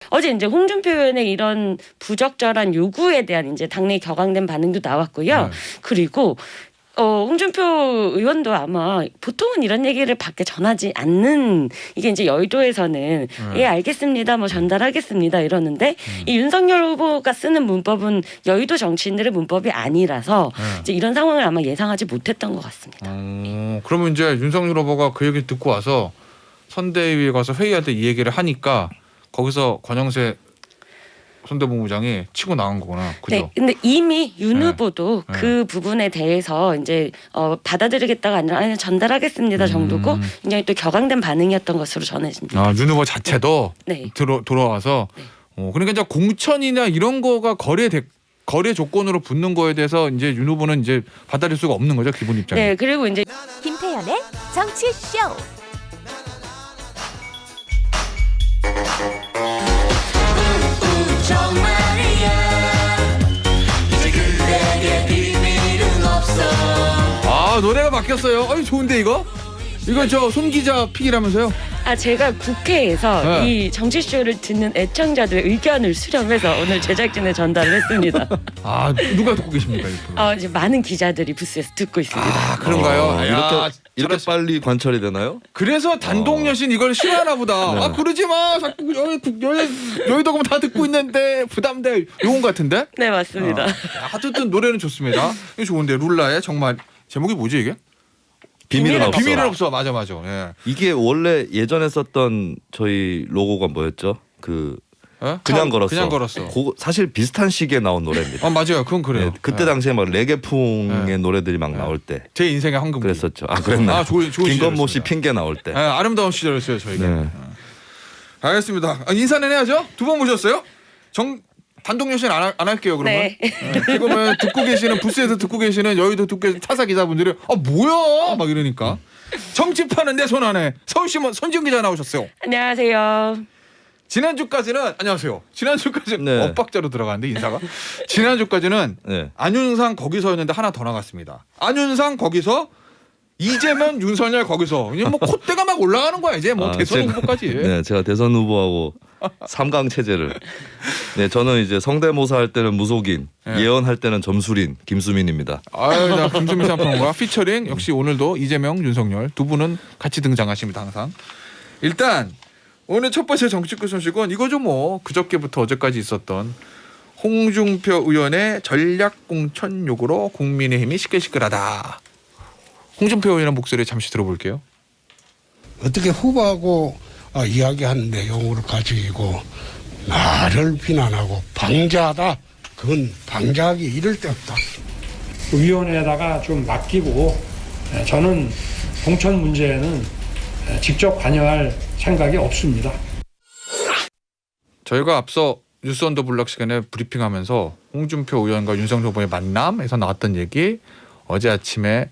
어제 이제 홍준표 의원의 이런 부적절한 요구에 대한 이제 당내 격앙된 반응도 나왔고요. 그리고 홍준표 의원도 아마 보통은 이런 얘기를 밖에 전하지 않는 이게 이제 여의도에서는 예 알겠습니다 뭐 전달하겠습니다 이러는데 이 윤석열 후보가 쓰는 문법은 여의도 정치인들의 문법이 아니라서 이제 이런 상황을 아마 예상하지 못했던 것 같습니다. 그러면 이제 윤석열 후보가 그 얘기 듣고 와서 선대위에 가서 회의할 때 이 얘기를 하니까 거기서 권영세 선대본부장이 치고 나간 거구나. 그죠? 네, 근데 이미 윤 후보도 그 부분에 대해서 이제 받아들이겠다가 아니라 아니, 전달하겠습니다 정도고 굉장히 또 격앙된 반응이었던 것으로 전해집니다. 아, 윤 후보 자체도 네. 돌아와서 네. 그러니까 이제 공천이나 이런 거가 거래 조건으로 붙는 거에 대해서 이제 윤 후보는 이제 받아들일 수가 없는 거죠 기본 입장에. 네, 그리고 이제 김태현의 정치쇼. 아 노래가 바뀌었어요. 아니 좋은데 이거? 이거 저 손 기자 픽이라면서요? 제가 국회에서 네. 이 정치쇼를 듣는 애청자들의 의견을 수렴해서 오늘 제작진에 전달을 했습니다. 아 누가 듣고 계십니까 이 프로그램? 이제 많은 기자들이 부스에서 듣고 있습니다. 아 그런가요? 이렇게 빨리 관철이 되나요? 그래서 단독 여신 이걸 싫어하나 보다. 네. 아 그러지 마. 자꾸 여의도 가면 다 듣고 있는데 부담돼. 요건 같은데? 네, 맞습니다. 하여튼 노래는 좋습니다. 이거 좋은데 룰라의 정말 제목이 뭐지 이게? 비밀은 없어. 비밀은 없어. 맞아. 예. 이게 원래 예전에 썼던 저희 로고가 뭐였죠? 그냥 걸었어. 그냥 걸었어. 사실 비슷한 시기에 나온 노래입니다. 맞아요. 그건 그래요. 네, 그때 당시에 막 레게풍의 노래들이 막 나올 때 제 인생의 황금기. 그랬었죠. 아 그랬나요? 좋은 김건모 씨 시절이었습니다. 핑계 나올 때. 아름다운 시절이었어요 저희가. 네. 알겠습니다. 인사는 해야죠. 두 번 모셨어요. 단독 여신 안 할게요 그러면. 네. 지금은 듣고 계시는 부스에서 듣고 계시는 여의도 듣고 계신 타사 기자분들이 뭐야 막 이러니까 정치판은 내 손 안에 서울신문 손지훈 기자 나오셨어요. 안녕하세요. 지난주까지는 안녕하세요. 지난주까지는 네. 엇박자로 들어가는데 인사가 지난주까지는 네. 안윤상 거기서였는데 하나 더 나갔습니다. 안윤상 거기서 이재명 윤석열 거기서 그냥 뭐 콧대가 막 올라가는 거야 이제 뭐 대선 후보까지. 네, 제가 대선 후보하고 3강 체제를. 네, 저는 이제 성대모사 할 때는 무속인, 예언할 때는 점술인 김수민입니다. 아유, 나 김수민 샴푸과 피처링 역시 오늘도 이재명, 윤석열 두 분은 같이 등장하십니다 항상. 일단 오늘 첫 번째 정치권 소식은 이거죠 뭐 그저께부터 어제까지 있었던 홍준표 의원의 전략 공천 요구로 국민의힘이 시끌시끌하다. 홍준표 의원 목소리 잠시 들어볼게요. 어떻게 후보하고 이야기한 내용을 가지고 나를 비난하고 방자하다. 그건 방자하기 이를 데 없다. 위원회에다가 좀 맡기고 저는 공천 문제에는 직접 관여할 생각이 없습니다. 저희가 앞서 뉴스 언더 블럭 시간에 브리핑하면서 홍준표 의원과 윤석열 후보의 만남에서 나왔던 얘기, 어제 아침에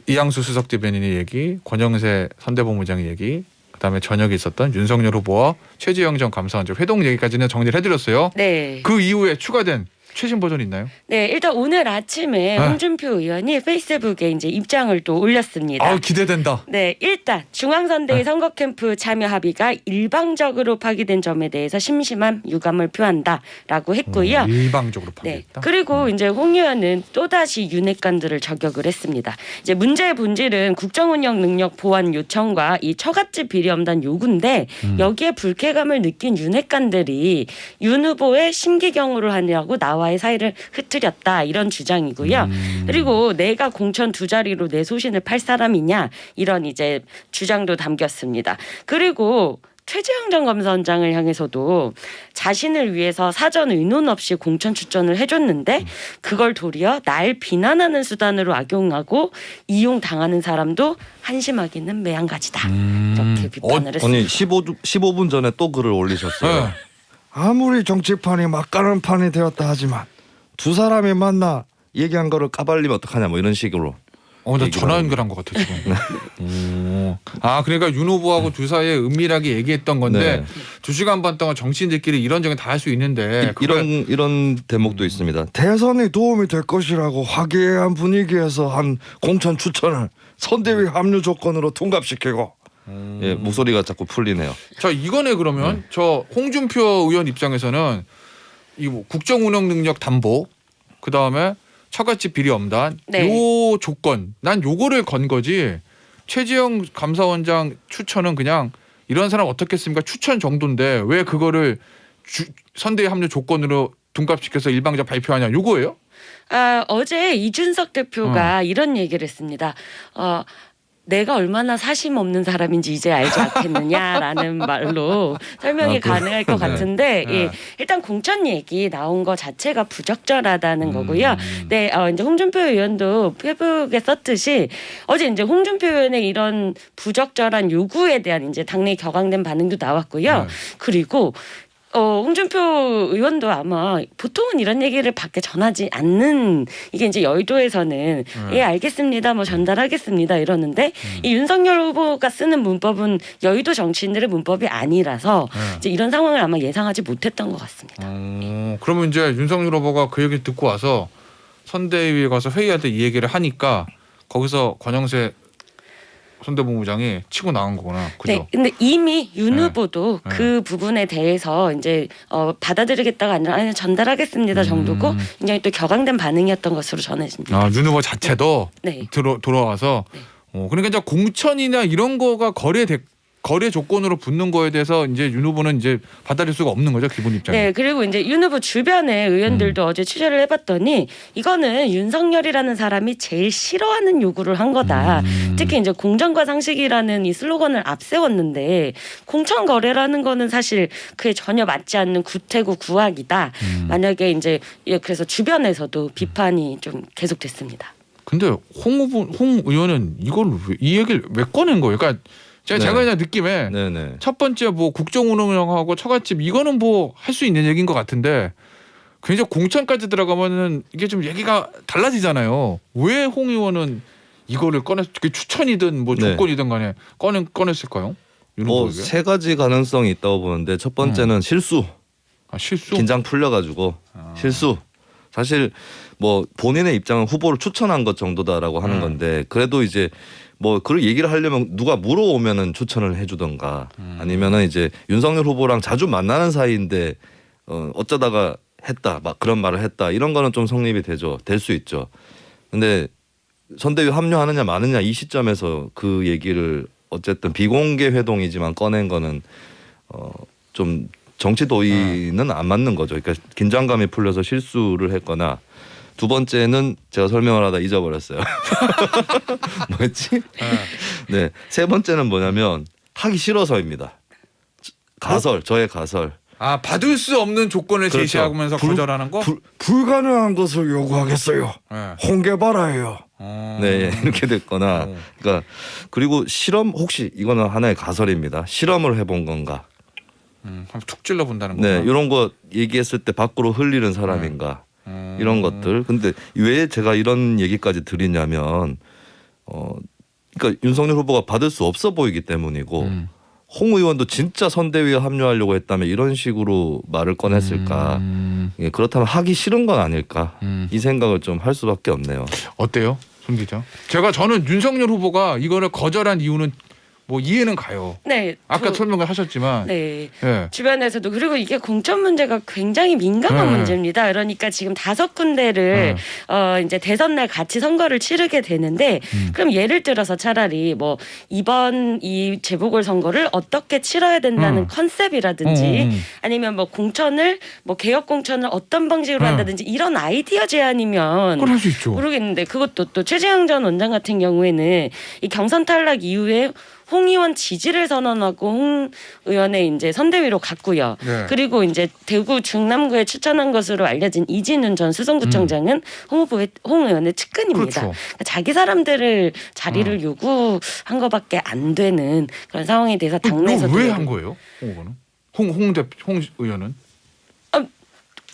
이양수 수석 대변인의 얘기, 권영세 선대본부장의 얘기, 그다음에 저녁에 있었던 윤석열 후보와 최재형 전 감사원장 회동 얘기까지는 정리를 해드렸어요. 네. 그 이후에 추가된 최신 버전 있나요? 네, 일단 오늘 아침에 홍준표 의원이 페이스북에 이제 입장을 또 올렸습니다. 기대된다. 네, 일단 중앙선대위 선거 캠프 참여 합의가 일방적으로 파기된 점에 대해서 심심한 유감을 표한다라고 했고요. 일방적으로 네, 파기했다. 그리고 이제 홍 의원은 또다시 윤핵관들을 저격을 했습니다. 이제 문제의 본질은 국정운영 능력 보완 요청과 이 처갓집 비리엄단 요구인데 여기에 불쾌감을 느낀 윤핵관들이 윤 후보의 심기경으로 하느라고 나와의 사이를 흐트렸다 이런 주장이고요. 그리고 내가 공천 두 자리로 내 소신을 팔 사람이냐 이런 이제 주장도 담겼습니다. 그리고 최재형 전 감사원장을 향해서도 자신을 위해서 사전 의논 없이 공천 추천을 해줬는데 그걸 도리어 날 비난하는 수단으로 악용하고 이용당하는 사람도 한심하기는 매한가지다. 이렇게 비판을 했습니다. 아니 15분 전에 또 글을 올리셨어요. 네. 아무리 정치판이 막가는 판이 되었다 하지만 두 사람이 만나 얘기한 거를 까발리면 어떡하냐 뭐 이런 식으로. 나 전화 연결한 것 같아 지금. 그러니까 윤 후보하고 두 사이에 은밀하게 얘기했던 건데 네. 2시간 반 동안 정치인들끼리 이런저런 다 할 수 있는데 이런 대목도 있습니다. 대선에 도움이 될 것이라고 화기애애한 분위기에서 한 공천 추천을 선대위 합류 조건으로 둔갑시키고 예, 목소리가 자꾸 풀리네요. 자 이거네 그러면 저 홍준표 의원 입장에서는 이 뭐 국정운영 능력 담보 그 다음에 처갓집 비리 엄단 네. 요 조건 난 요거를 건 거지 최지영 감사원장 추천은 그냥 이런 사람 어떻겠습니까 추천 정도인데 왜 그거를 선대위 합류 조건으로 둔갑시켜서 일방적 발표하냐 요거예요? 어제 이준석 대표가 이런 얘기를 했습니다. 내가 얼마나 사심 없는 사람인지 이제 알지 않겠느냐라는 말로 설명이 가능할 것 같은데 네. 예, 일단 공천 얘기 나온 거 자체가 부적절하다는 거고요. 네, 이제 홍준표 의원도 페북에 썼듯이 어제 이제 홍준표 의원의 이런 부적절한 요구에 대한 이제 당내 격앙된 반응도 나왔고요. 네. 그리고 홍준표 의원도 아마 보통은 이런 얘기를 밖에 전하지 않는 이게 이제 여의도에서는 예 알겠습니다 뭐 전달하겠습니다 이러는데 이 윤석열 후보가 쓰는 문법은 여의도 정치인들의 문법이 아니라서 이제 이런 상황을 아마 예상하지 못했던 것 같습니다. 그러면 이제 윤석열 후보가 그 얘기 듣고 와서 선대위에 가서 회의할 때 이 얘기를 하니까 거기서 권영세 선대본부장이 치고 나간 거구나. 그죠? 네, 근데 이미 윤 네. 후보도 네. 그 부분에 대해서 이제 받아들이겠다가 아니라 아니, 전달하겠습니다 정도고 굉장히 또 격앙된 반응이었던 것으로 전해집니다. 윤 후보 자체도 네. 돌아와서 그러니까 이제 공천이나 이런 거가 거래 조건으로 붙는 거에 대해서 이제 윤 후보는 이제 받아들일 수가 없는 거죠 기본 입장에. 네, 그리고 이제 윤 후보 주변의 의원들도 어제 취재를 해봤더니 이거는 윤석열이라는 사람이 제일 싫어하는 요구를 한 거다. 특히 이제 공정과 상식이라는 이 슬로건을 앞세웠는데 공천 거래라는 거는 사실 그에 전혀 맞지 않는 구태구 구악이다. 만약에 이제 그래서 주변에서도 비판이 좀 계속됐습니다. 근데 홍 의원은 이 얘기를 왜 꺼낸 거예요? 그러니까 제가 그냥 느낌에 네네. 첫 번째 뭐 국정운영하고 처갓집 이거는 뭐 할 수 있는 얘기인 것 같은데 굉장히 공천까지 들어가면은 이게 좀 얘기가 달라지잖아요. 왜 홍 의원은 이거를 추천이든 뭐 네. 조건이든 간에 꺼냈을까요? 세 가지 가능성이 있다고 보는데 첫 번째는 실수. 실수. 긴장 풀려가지고 실수. 사실 뭐 본인의 입장은 후보를 추천한 것 정도다라고 하는 건데 그래도 이제 뭐 그런 얘기를 하려면 누가 물어오면은 추천을 해주던가 아니면은 이제 윤석열 후보랑 자주 만나는 사이인데 어쩌다가 했다 막 그런 말을 했다 이런 거는 좀 성립이 될 수 있죠. 근데 선대위 합류하느냐 마느냐 이 시점에서 그 얘기를 어쨌든 비공개 회동이지만 꺼낸 거는 좀 정치 도의는 안 맞는 거죠. 그러니까 긴장감이 풀려서 실수를 했거나 두 번째는 제가 설명을 하다 잊어버렸어요. 뭐였지? 네. 세 번째는 뭐냐면 하기 싫어서입니다. 저의 가설. 받을 수 없는 조건을 그렇죠. 제시하면서 거절하는 거? 불가능한 것을 요구하겠어요. 네. 홍계바라예요. 네, 이렇게 됐거나. 그러니까 그리고 실험 이거는 하나의 가설입니다. 실험을 해본 건가? 한번 툭 찔러 본다는 거. 네, 이런 거 얘기했을 때 밖으로 흘리는 사람인가? 이런 것들. 근데 왜 제가 이런 얘기까지 드리냐면, 그러니까 윤석열 후보가 받을 수 없어 보이기 때문이고, 홍 의원도 진짜 선대위에 합류하려고 했다면 이런 식으로 말을 꺼냈을까? 예, 그렇다면 하기 싫은 건 아닐까? 이 생각을 좀 할 수밖에 없네요. 어때요, 손 기자? 저는 윤석열 후보가 이거를 거절한 이유는 뭐 이해는 가요. 네, 아까 설명을 하셨지만. 네. 예. 주변에서도 그리고 이게 공천 문제가 굉장히 민감한 네. 문제입니다. 그러니까 지금 5군데를 이제 대선 날 같이 선거를 치르게 되는데 그럼 예를 들어서 차라리 뭐 이번 이 재보궐 선거를 어떻게 치러야 된다는 컨셉이라든지 아니면 뭐 공천을 뭐 개혁 공천을 어떤 방식으로 한다든지 이런 아이디어 제안이면 그걸 할 수 있죠. 모르겠는데 그것도 또 최재형 전 원장 같은 경우에는 이 경선 탈락 이후에 홍 의원 지지를 선언하고 홍 의원의 이제 선대위로 갔고요. 네. 그리고 이제 대구 중남구에 추천한 것으로 알려진 이진훈 전 수성구청장은 홍 의원의 측근입니다. 그렇죠. 그러니까 자기 사람들을 자리를 요구한 것밖에 안 되는 그런 상황에 대해서 당내에서도 왜 한 거예요? 홍 의원은?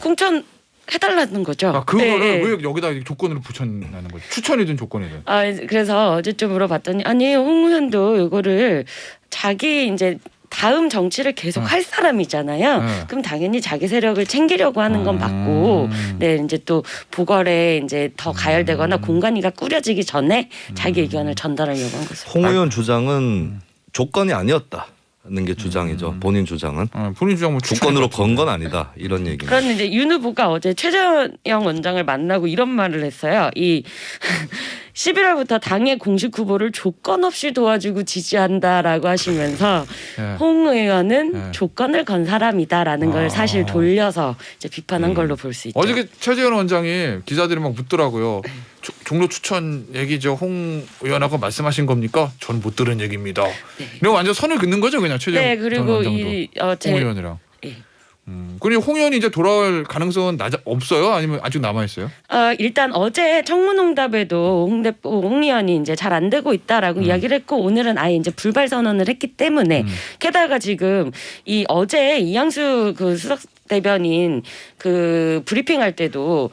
공천 해달라는 거죠. 그거를 네. 왜 여기다 조건으로 붙여내는 거죠? 추천이든 조건이든. 그래서 어제 좀 물어봤더니 아니 홍 의원도 이거를 자기 이제 다음 정치를 계속 할 사람이잖아요. 네. 그럼 당연히 자기 세력을 챙기려고 하는 건 맞고, 네 이제 또 보궐에 이제 더 가열되거나 공간이가 꾸려지기 전에 자기 의견을 전달하려고 한 거죠. 홍 의원 주장은 조건이 아니었다는 게 주장이죠. 본인 주장은. 본인 주장 뭐 조건으로 건 건 아니다 이런 얘기입니다. 그런데 이제 윤 후보가 어제 최재형 원장을 만나고 이런 말을 했어요. 이 11월부터 당의 공식 후보를 조건 없이 도와주고 지지한다라고 하시면서 예. 홍 의원은 예. 조건을 건 사람이다라는 걸 사실 돌려서 이제 비판한 걸로 볼 수 있죠. 어저께 최재현 원장이 기자들이 막 묻더라고요. 종로 추천 얘기죠. 홍 의원하고 말씀하신 겁니까? 전 못 들은 얘기입니다. 이거 완전 선을 긋는 거죠, 그냥 최재현 네, 전 그리고 원장도. 제 홍 의원이랑. 예. 그리고 홍 의원이 이제 돌아올 가능성은 없어요? 아니면 아직 남아 있어요? 일단 어제 청문응답에도 홍 의원이 이제 잘 안 되고 있다라고 이야기를 했고 오늘은 아예 이제 불발 선언을 했기 때문에 게다가 지금 이 어제 이양수 그 수석 대변인 그 브리핑할 때도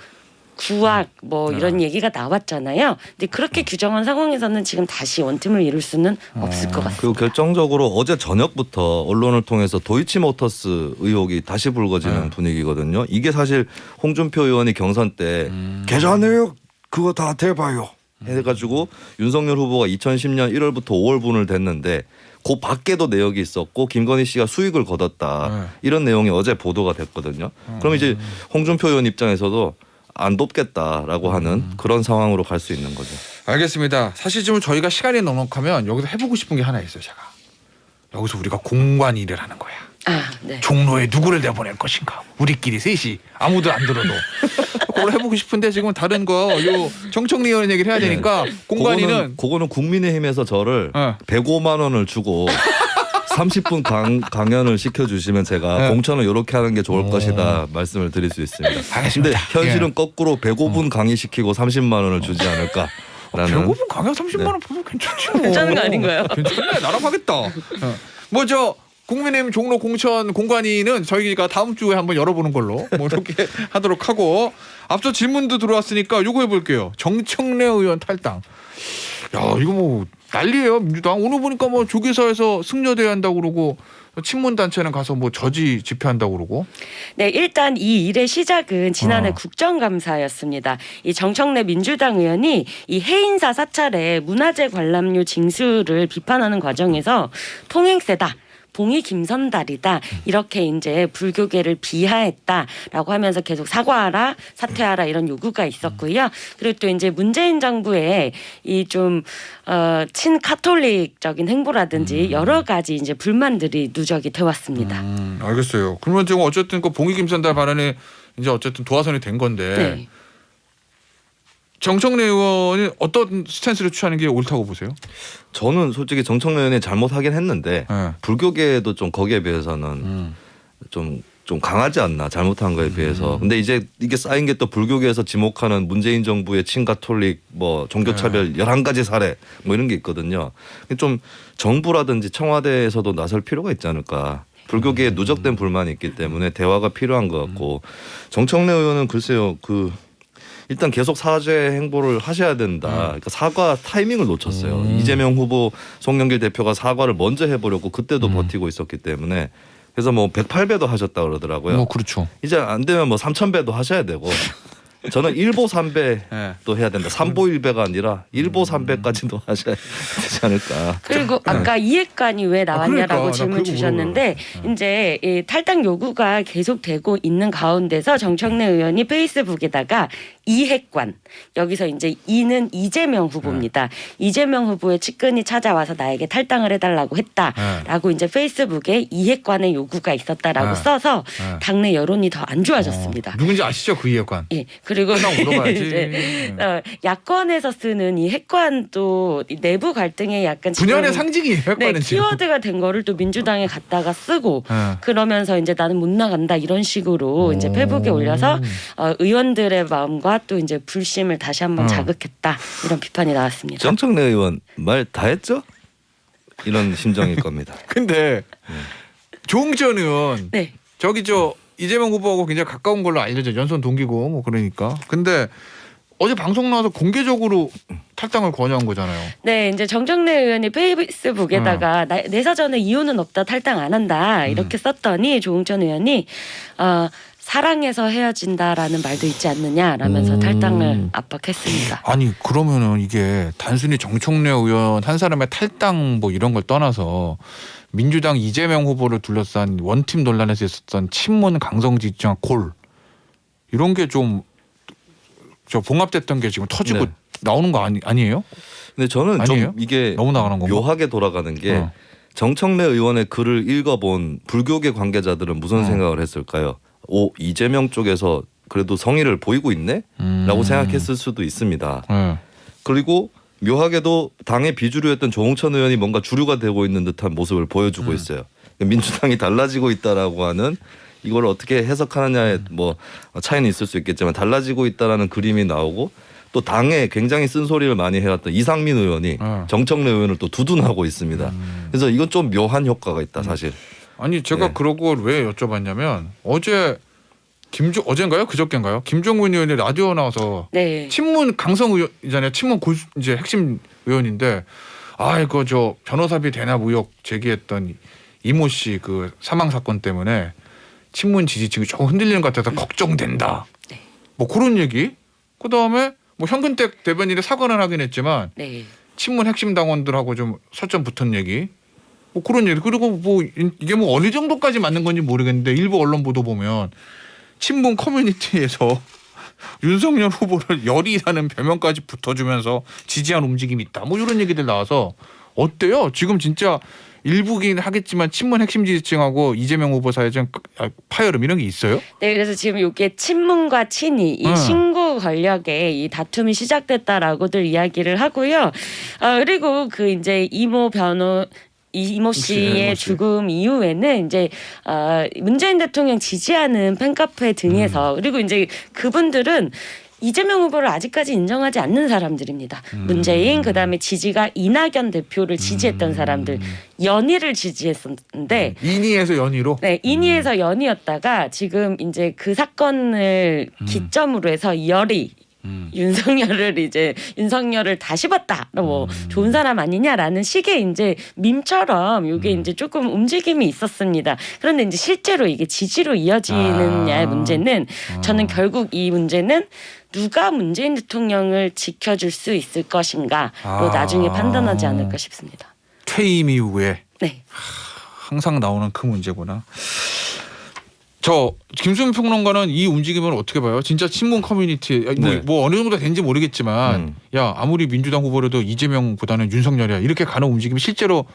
구악 뭐 이런 얘기가 나왔잖아요. 근데 그렇게 규정한 상황에서는 지금 다시 원팀을 이룰 수는 없을 것 같습니다. 그리고 결정적으로 어제 저녁부터 언론을 통해서 도이치모터스 의혹이 다시 불거지는 분위기거든요. 이게 사실 홍준표 의원이 경선 때 계좌 내역 그거 다 대봐요. 해가지고 윤석열 후보가 2010년 1월부터 5월분을 됐는데 그 밖에도 내역이 있었고 김건희 씨가 수익을 거뒀다. 이런 내용이 어제 보도가 됐거든요. 그럼 이제 홍준표 의원 입장에서도 안 돕겠다라고 하는 그런 상황으로 갈 수 있는 거죠. 알겠습니다. 사실 지금 저희가 시간이 넉넉하면 여기서 해보고 싶은 게 하나 있어요. 제가 여기서 우리가 공관 일을 하는 거야. 네. 종로에 누구를 내보낼 것인가. 우리끼리 셋이 아무도 안 들어도 그걸 해보고 싶은데 지금 다른 거 요 정청래 의원 얘기를 해야 되니까 공관위는 그거는 국민의힘에서 저를 어. 105만 원을 주고 30분 강연을 시켜주시면 제가 네. 공천을 이렇게 하는 게 좋을 것이다 말씀을 드릴 수 있습니다. 알겠습니다. 근데 현실은 예. 거꾸로 105분 강의시키고 30만 원을 주지 않을까. 라는 105분 강연 30만 원 보면 괜찮죠. 괜찮은 거 아닌가요? 괜찮네. 나랑 하겠다. 뭐 저 국민의힘 종로 공천 공관위는 저희가 다음 주에 한번 열어보는 걸로 뭐 이렇게 하도록 하고 앞서 질문도 들어왔으니까 요거 해볼게요. 정청래 의원 탈당. 야 이거 뭐 난리예요 민주당. 오늘 보니까 뭐 조계사에서 승려대회 한다고 그러고 친문단체는 가서 뭐 저지 집회한다고 그러고. 네, 일단 이 일의 시작은 지난해 어. 국정감사였습니다. 이 정청래 민주당 의원이 이 해인사 사찰에 문화재 관람료 징수를 비판하는 과정에서 통행세다. 봉이 김선달이다 이렇게 이제 불교계를 비하했다라고 하면서 계속 사과하라 사퇴하라 이런 요구가 있었고요. 그리고 또 이제 문재인 정부의 이 좀 친카톨릭적인 행보라든지 여러 가지 이제 불만들이 누적이 되었습니다. 알겠어요. 그러면 지금 어쨌든 그 봉이 김선달 발언에 이제 어쨌든 도화선이 된 건데 네. 정청래 의원이 어떤 스탠스를 취하는 게 옳다고 보세요? 저는 솔직히 정청래 의원이 잘못하긴 했는데 네. 불교계도 좀 거기에 비해서는 좀 강하지 않나 잘못한 거에 비해서. 근데 이제 이게 쌓인 게 또 불교계에서 지목하는 문재인 정부의 친가톨릭 뭐 종교차별 11가지 사례 뭐 이런 게 있거든요. 좀 정부라든지 청와대에서도 나설 필요가 있지 않을까. 불교계에 누적된 불만이 있기 때문에 대화가 필요한 것 같고 정청래 의원은 글쎄요 일단 계속 사죄 행보를 하셔야 된다. 그러니까 사과 타이밍을 놓쳤어요. 이재명 후보, 송영길 대표가 사과를 먼저 해보려고 그때도 버티고 있었기 때문에 그래서 뭐 108배도 하셨다 그러더라고요. 뭐 그렇죠. 이제 안 되면 뭐 3000배도 하셔야 되고 저는 1보 3배도 네. 해야 된다. 3보 1배가 아니라 1보 3배까지도 하셔야 되지 않을까. 그리고 아까 이해관이 왜 나왔냐라고 그러니까. 나 질문 그거 주셨는데 이제 이 탈당 요구가 계속되고 있는 가운데서 정청래 의원이 페이스북에다가 이해관 여기서 이제 이는 이재명 후보입니다. 이재명 후보의 측근이 찾아와서 나에게 탈당을 해달라고 했다라고 이제 페이스북에 이해관의 요구가 있었다라고 써서 당내 여론이 더 안 좋아졌습니다. 누군지 아시죠 그 이해관? 예, 그리고 끝나고 물어봐야지. 이제 야권에서 쓰는 이 핵관도 이 내부 갈등에 약간 분열의 지금 상징이 네, 핵관은 지금. 키워드가 된 거를 또 민주당에 갖다가 쓰고 네. 그러면서 이제 나는 못 나간다 이런 식으로 이제 페북에 올려서 의원들의 마음과 또 이제 불심을 다시 한번 자극했다 이런 비판이 나왔습니다. 정청래 의원 말 다 했죠? 이런 심정일 겁니다. 근데 조응천 의원 네. 저기 저 이재명 후보하고 굉장히 가까운 걸로 알려져 연선 동기고 뭐 그러니까 근데 어제 방송 나와서 공개적으로 탈당을 권유한 거잖아요. 네, 이제 정정래 의원이 페이스북에다가 내 사전에 이유는 없다, 탈당 안 한다 이렇게 썼더니 조응천 의원이 사랑해서 헤어진다라는 말도 있지 않느냐라면서 탈당을 압박했습니다. 아니 그러면은 이게 단순히 정청래 의원 한 사람의 탈당 뭐 이런 걸 떠나서 민주당 이재명 후보를 둘러싼 원팀 논란에서 있었던 친문 강성지지와 골 이런 게 좀 저 봉합됐던 게 지금 터지고 네. 나오는 거 아니에요? 근데 저는 아니에요? 좀 이게 너무 나가는 건가? 묘하게 돌아가는 게 정청래 의원의 글을 읽어본 불교계 관계자들은 무슨 생각을 했을까요? 이재명 쪽에서 그래도 성의를 보이고 있네? 라고 생각했을 수도 있습니다. 네. 그리고 묘하게도 당의 비주류였던 조홍천 의원이 뭔가 주류가 되고 있는 듯한 모습을 보여주고 있어요. 민주당이 달라지고 있다라고 하는 이걸 어떻게 해석하느냐에 뭐 차이는 있을 수 있겠지만 달라지고 있다라는 그림이 나오고 또 당에 굉장히 쓴소리를 많이 해왔던 이상민 의원이 정청래 의원을 또 두둔하고 있습니다. 그래서 이건 좀 묘한 효과가 있다 사실. 아니 제가 네. 그러고 왜 여쭤봤냐면 어젠가요? 그저께인가요? 김종훈 의원이 라디오 나와서 네. 친문 강성 의원이잖아요. 친문 이제 핵심 의원인데 이거 저 변호사비 대납 의혹 제기했던 이모 씨 그 사망 사건 때문에 친문 지지층이 조금 흔들리는 것 같아서 걱정된다. 네. 뭐 그런 얘기. 그 다음에 뭐 현근택 대변인이 사과는 하긴 했지만 네. 친문 핵심 당원들하고 좀 설전 붙은 얘기. 뭐 그런 얘기. 그리고 뭐 이게 뭐 어느 정도까지 맞는 건지 모르겠는데 일부 언론 보도 보면 친문 커뮤니티에서 윤석열 후보를 열이라는 별명까지 붙어주면서 지지한 움직임이 있다. 뭐 이런 얘기들 나와서 어때요? 지금 진짜 일부긴 하겠지만 친문 핵심 지지층하고 이재명 후보 사이에 좀 파열음 이런 게 있어요? 네, 그래서 지금 이게 친문과 친이 이 신구 권력의 이 다툼이 시작됐다라고들 이야기를 하고요. 그리고 그 이제 이모 씨의 죽음 이후에는 이제 문재인 대통령 지지하는 팬카페 등에서 그리고 이제 그분들은 이재명 후보를 아직까지 인정하지 않는 사람들입니다. 문재인 그다음에 지지가 이낙연 대표를 지지했던 사람들 연희를 지지했었는데 인의에서 연희로. 네, 인의에서 연희였다가 지금 이제 그 사건을 기점으로 해서 열이 윤석열을 다시 봤다. 뭐 좋은 사람 아니냐라는 식의 이제 밈처럼 이게 이제 조금 움직임이 있었습니다. 그런데 이제 실제로 이게 지지로 이어지느냐의 문제는 저는 결국 이 문제는 누가 문재인 대통령을 지켜줄 수 있을 것인가로 나중에 판단하지 않을까 싶습니다. 퇴임 이후에 네. 항상 나오는 큰 문제구나. 저 김수민 평론가는 이 움직임을 어떻게 봐요? 진짜 친문 커뮤니티 네. 뭐 어느 정도 된지 모르겠지만 야 아무리 민주당 후보라도 이재명보다는 윤석열이야 이렇게 가는 움직임이 실제로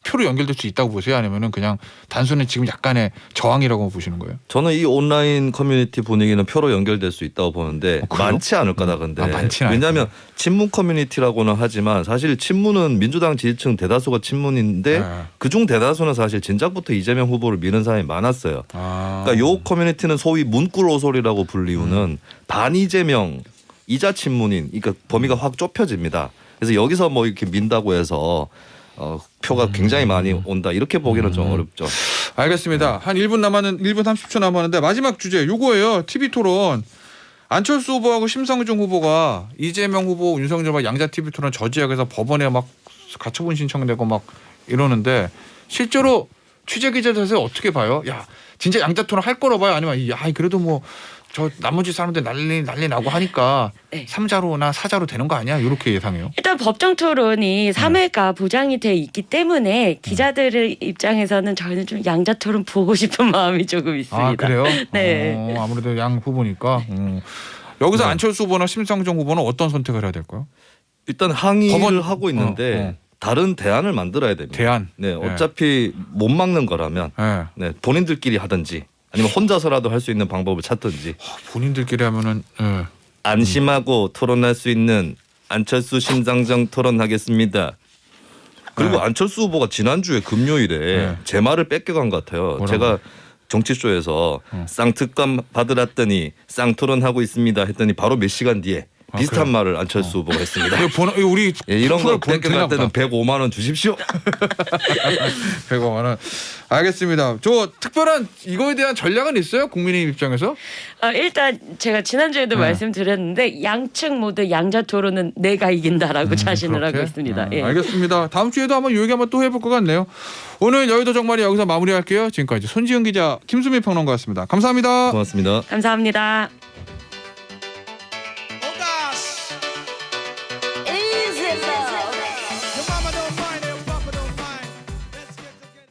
표로 연결될 수 있다고 보세요? 아니면은 그냥 단순히 지금 약간의 저항이라고 보시는 거예요? 저는 이 온라인 커뮤니티 분위기는 표로 연결될 수 있다고 보는데 그래요? 많지 않을 거다 근데 많지는 왜냐하면 친문 커뮤니티라고는 하지만 사실 친문은 민주당 지지층 대다수가 친문인데 네. 그중 대다수는 사실 진작부터 이재명 후보를 미는 사람이 많았어요. 그러니까 요 커뮤니티는 소위 문꿀 오솔이라고 불리우는 반이재명 이자 친문인 그러니까 범위가 확 좁혀집니다. 그래서 여기서 뭐 이렇게 민다고 해서 표가 굉장히 많이 온다 이렇게 보기는 좀 어렵죠. 알겠습니다. 한 1분 30초 남았는데 마지막 주제 요거예요. TV 토론. 안철수 후보하고 심상정 후보가 이재명 후보, 윤석열과 양자 TV 토론 저지하게서 법원에 막 가처분 신청되고 막 이러는데 실제로 취재 기자 자세 어떻게 봐요? 야 진짜 양자 토론 할 거로 봐요? 아니면 그래도 뭐 저 나머지 사람들 난리 나고 하니까 네. 3자로나 4자로 되는 거 아니야? 이렇게 예상해요. 일단 법정 토론이 3회가 보장이 돼 있기 때문에 기자들의 입장에서는 저희는 좀 양자 토론 보고 싶은 마음이 조금 있습니다. 아 그래요? 네. 아무래도 양 후보니까. 여기서 네. 안철수 후보나 심상정 후보는 어떤 선택을 해야 될까요? 일단 항의를 법원- 하고 있는데 다른 대안을 만들어야 됩니다. 대안. 네, 어차피 못 막는 거라면 네. 네, 본인들끼리 하든지 아니면 혼자서라도 할 수 있는 방법을 찾든지 본인들끼리 하면은 안심하고 토론할 수 있는 안철수 심상정 토론하겠습니다. 그리고 네. 안철수 후보가 지난주에 금요일에 네. 제 말을 뺏겨간 것 같아요. 뭐라고? 제가 정치쇼에서 쌍특감 받으랐더니 쌍토론하고 있습니다 했더니 바로 몇 시간 뒤에 비슷한 그래요? 말을 안철수 후보가 했습니다. 이거 우리 예, 이런 거 프로를 땡겨 갈 때는 105만 원 주십시오. 105만 원. 알겠습니다. 저 특별한 이거에 대한 전략은 있어요? 국민의힘 입장에서? 일단 제가 지난주에도 네. 말씀드렸는데 양측 모두 양자 토론은 내가 이긴다라고 자신을 그렇게? 하고 있습니다. 예. 알겠습니다. 다음 주에도 한번 요 얘기 한번 또 해볼 것 같네요. 오늘 여의도 정말이 여기서 마무리할게요. 지금까지 손지은 기자, 김수미 평론가였습니다. 감사합니다. 고맙습니다. 감사합니다.